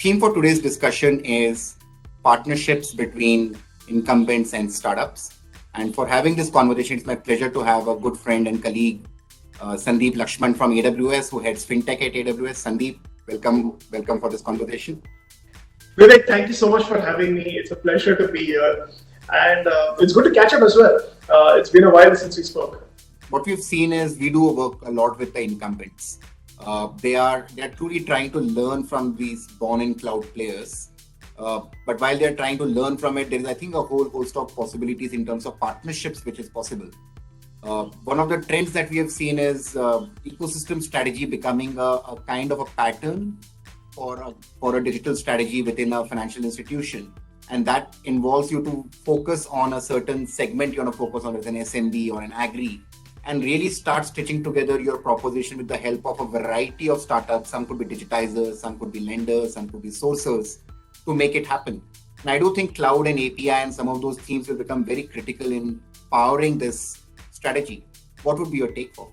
theme for today's discussion is partnerships between incumbents and startups. And for having this conversation, it's my pleasure to have a good friend and colleague, Sandeep Laxman from AWS, who heads FinTech at AWS. Sandeep, welcome for this conversation. Vivek, thank you so much for having me. It's a pleasure to be here. And it's good to catch up as well. It's been a while since we spoke. What we've seen is we do work a lot with the incumbents. They are truly trying to learn from these born-in cloud players. But while they're trying to learn from it, there is, I think, a whole host of possibilities in terms of partnerships, which is possible. One of the trends that we have seen is ecosystem strategy becoming a kind of a pattern for a digital strategy within a financial institution. And that involves you to focus on a certain segment you want to focus on as an SMB or an agri, and really start stitching together your proposition with the help of a variety of startups. Some could be digitizers, some could be lenders, some could be sourcers to make it happen. And I do think cloud and API and some of those themes will become very critical in powering this strategy. What would be your take for?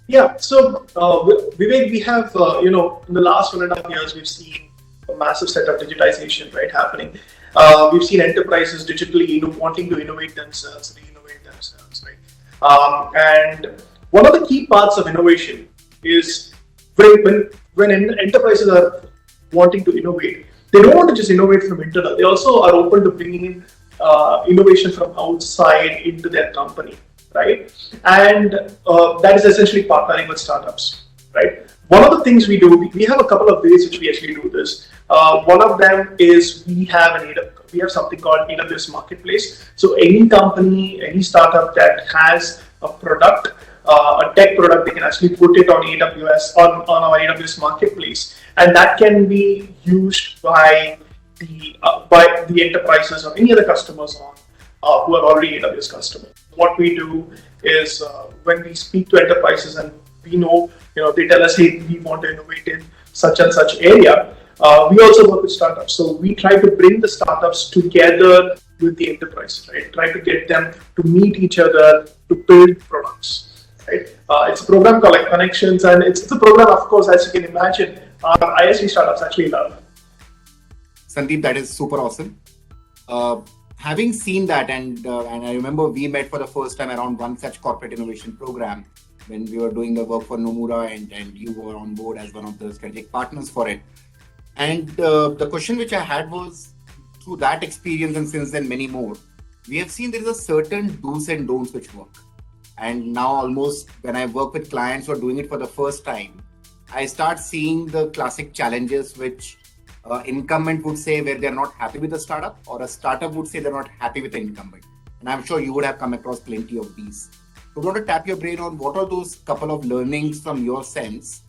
Yeah, so Vivek, we have, in the last 1.5 years, we've seen a massive set of digitization, right, happening. We've seen enterprises digitally, wanting to innovate themselves, re-innovate themselves, right? And one of the key parts of innovation is when enterprises are wanting to innovate, they don't want to just innovate from internal. They also are open to bringing in innovation from outside into their company, right? And that is essentially partnering with startups, right? One of the things we do, we have a couple of ways which we actually do this. One of them is we have something called AWS Marketplace. So any company, any startup that has a product, a tech product, they can actually put it on AWS, on our AWS Marketplace, and that can be used by the enterprises or any other customers who are already AWS customers. What we do is when we speak to enterprises and we know, they tell us, hey, we want to innovate in such and such area. We also work with startups. So we try to bring the startups together with the enterprise, right? Try to get them to meet each other to build products, right? It's a program called like Connections, and it's a program, of course, as you can imagine, our ISV startups actually love. Sandeep, that is super awesome. Having seen that, and I remember we met for the first time around one such corporate innovation program when we were doing the work for Nomura, and you were on board as one of the strategic partners for it. And the question which I had was, through that experience and since then many more, we have seen there is a certain do's and don'ts which work. And now almost when I work with clients who are doing it for the first time, I start seeing the classic challenges which incumbent would say where they're not happy with the startup, or a startup would say they're not happy with the incumbent. And I'm sure you would have come across plenty of these. So I want to tap your brain on what are those couple of learnings from your sense.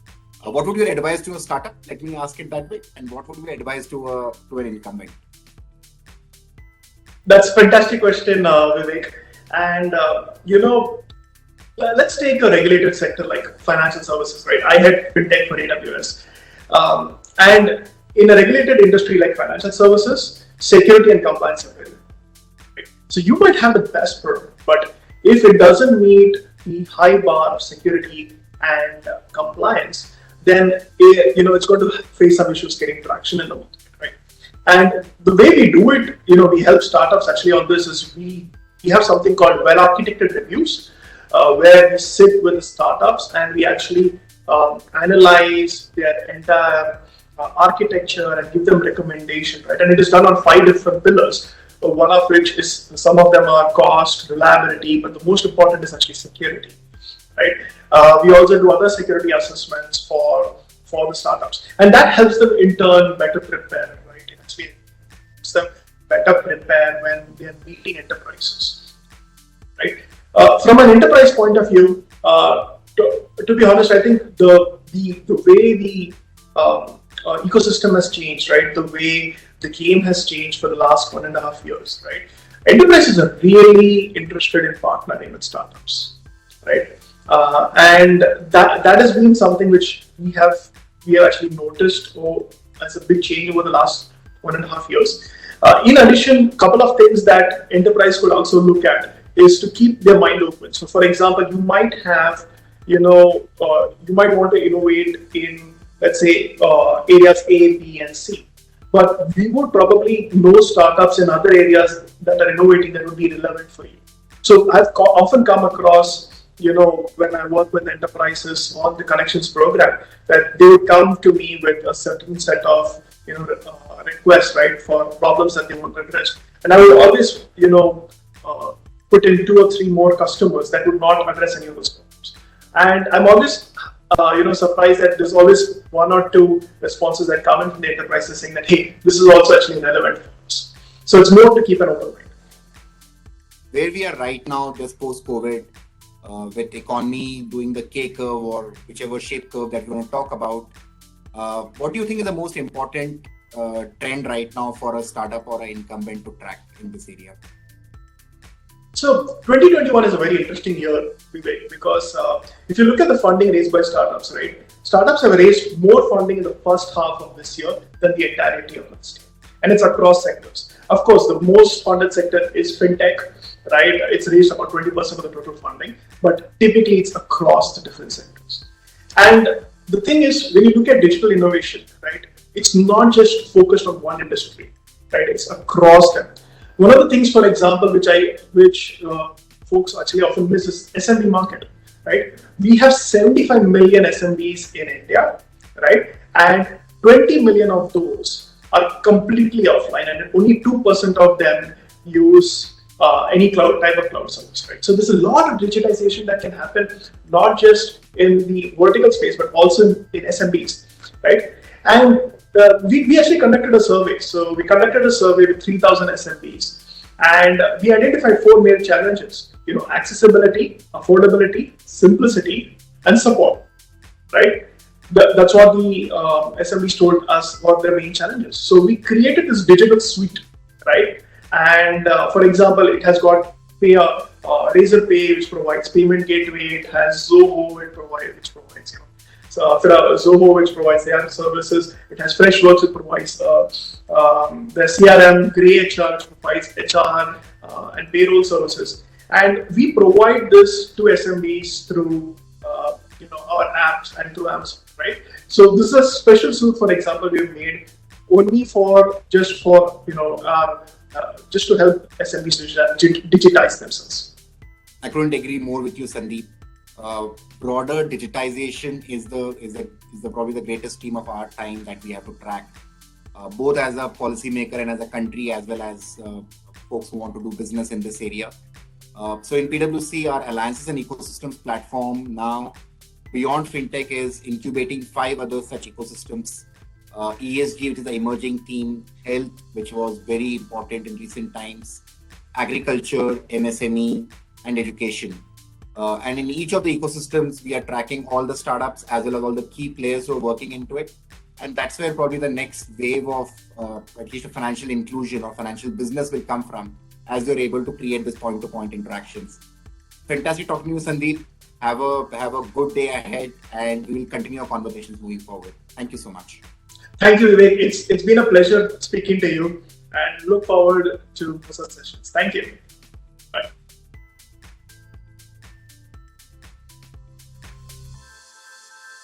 What would you advise to a startup? Let me ask it that way. And what would you advise to an incumbent? That's a fantastic question, Vivek. And, let's take a regulated sector like financial services, right? I had FinTech for AWS. And in a regulated industry like financial services, security and compliance are very important. Right? So you might have the best product, but if it doesn't meet the high bar of security and compliance, then it's going to face some issues getting traction in the market, right? And the way we do it, we help startups actually on this is we have something called well-architected reviews, where we sit with the startups and we actually analyze their entire architecture and give them recommendation, right? And it is done on 5 different pillars, one of which is, some of them are cost, reliability, but the most important is actually security, right? We also do other security assessments for the startups, and that helps them in turn better prepare, right? It actually helps them better prepare when they are meeting enterprises, right? From an enterprise point of view, to be honest, I think the way the ecosystem has changed, right? The way the game has changed for the last 1.5 years, right? Enterprises are really interested in partnering with startups, right? And that has been something which we have actually noticed as a big change over the last 1.5 years. In addition, a couple of things that enterprise could also look at is to keep their mind open. So, for example, you might have, you might want to innovate in let's say, areas A, B, and C. But we would probably know startups in other areas that are innovating that would be relevant for you. So I've often come across, when I work with enterprises on the connections program, that they would come to me with a certain set of, requests, right, for problems that they want to address. And I would always, put in 2 or 3 more customers that would not address any of those problems. And I'm always, surprised that there's always 1 or 2 responses that come in from the enterprises saying that, hey, this is also actually relevant for us. So it's more to keep an open mind. Where we are right now, just post-COVID, with economy doing the K curve or whichever shape curve that we want to talk about, what do you think is the most important trend right now for a startup or an incumbent to track in this area? So 2021 is a very interesting year, Vivek, because if you look at the funding raised by startups, right? Startups have raised more funding in the first half of this year than the entirety of last year. And it's across sectors. Of course, the most funded sector is fintech, right? It's raised about 20% of the total funding, but typically it's across the different sectors. And the thing is, when you look at digital innovation, right, it's not just focused on one industry, right? It's across them. One of the things, for example, which folks actually often miss is SMB market, right? We have 75 million SMBs in India, right? And 20 million of those are completely offline, and only 2% of them use any type of cloud service, right? So there's a lot of digitization that can happen, not just in the vertical space, but also in SMBs, right? And we actually conducted a survey. So we conducted a survey with 3,000 SMBs, and we identified 4 main challenges: accessibility, affordability, simplicity, and support, right? That's what the SMBs told us what their main challenges. So we created this digital suite, right? And for example, it has got Razor Pay, which provides payment gateway. It has Zoho, which provides Zoho, which provides their services. It has Freshworks, which provides the CRM, Grey HR, which provides HR and payroll services. And we provide this to SMBs through our apps and through Amazon, right? So this is a special suite, for example, we've made only just to help SMBs digitize themselves. I couldn't agree more with you, Sandeep. Broader digitization is probably the greatest theme of our time that we have to track, both as a policymaker and as a country, as well as folks who want to do business in this area. So in PwC, our Alliances and Ecosystems platform now, beyond fintech, is incubating 5 other such ecosystems. ESG, which is the emerging theme, health, which was very important in recent times, agriculture, MSME, and education. And in each of the ecosystems, we are tracking all the startups as well as all the key players who are working into it. And that's where probably the next wave of at least a financial inclusion or financial business will come from, as we're able to create this point-to-point interactions. Fantastic talking to you, Sandeep. Have a good day ahead, and we will continue our conversations moving forward. Thank you so much. Thank you, Vivek. It's been a pleasure speaking to you, and look forward to such sessions. Thank you. Bye.